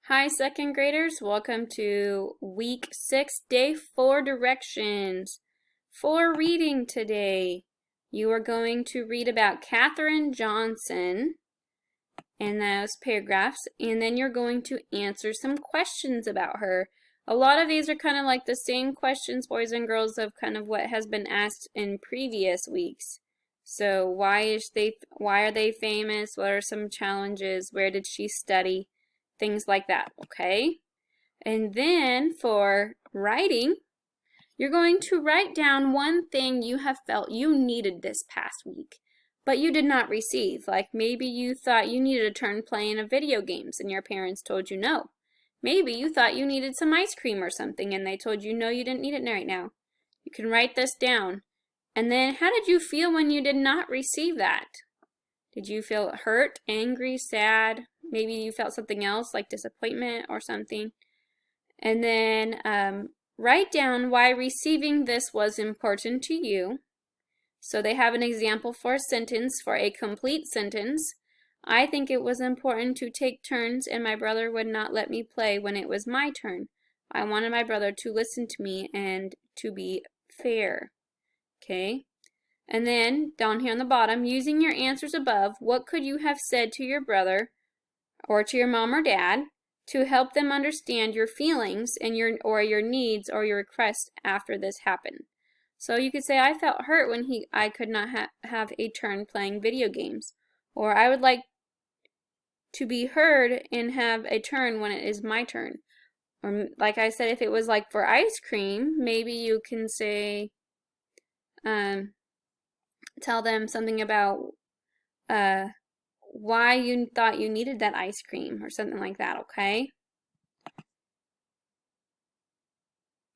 Hi, second graders. Welcome to week 6, day 4 directions. For reading today, you are going to read about Katherine Johnson in those paragraphs, and then you're going to answer some questions about her. A lot of these are kind of like the same questions, boys and girls, of kind of what has been asked in previous weeks. So why are they famous? What are some challenges? Where did she study? Things like that, okay? And then for writing, you're going to write down one thing you have felt you needed this past week, but you did not receive. Like maybe you thought you needed a turn playing of video games and your parents told you no. Maybe you thought you needed some ice cream or something and they told you no, you didn't need it right now. You can write this down. And then how did you feel when you did not receive that? Did you feel hurt, angry, sad? Maybe you felt something else like disappointment or something. And then write down why receiving this was important to you. So they have an example for a sentence, for a complete sentence. I think it was important to take turns and my brother would not let me play when it was my turn. I wanted my brother to listen to me and to be fair. Okay? And then down here on the bottom, using your answers above, what could you have said to your brother or to your mom or dad to help them understand your feelings and your needs or your requests after this happened? So you could say, I felt hurt when I could not have a turn playing video games. Or I would like to be heard and have a turn when it is my turn. Or like I said, if it was like for ice cream, maybe you can say, tell them something about why you thought you needed that ice cream or something like that, okay?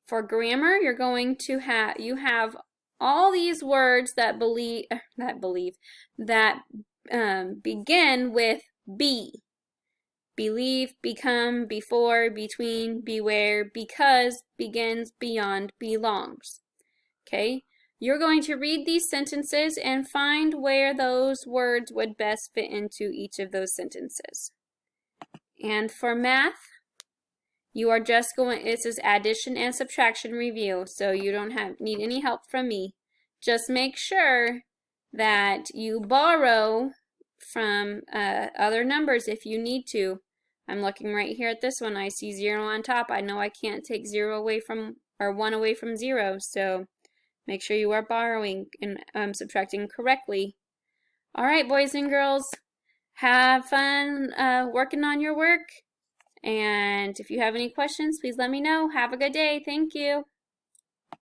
For grammar, you're going to have all these words that begin with be. Believe, become, before, between, beware, because, begins, beyond, belongs. Okay? You're going to read these sentences and find where those words would best fit into each of those sentences. And for math, you are just this is addition and subtraction review, so you don't need any help from me. Just make sure that you borrow from other numbers if you need to. I'm looking right here at this one. I see 0 on top. I know I can't take 0 away from, or 1 away from 0, so make sure you are borrowing and subtracting correctly. All right, boys and girls, have fun working on your work. And if you have any questions, please let me know. Have a good day. Thank you.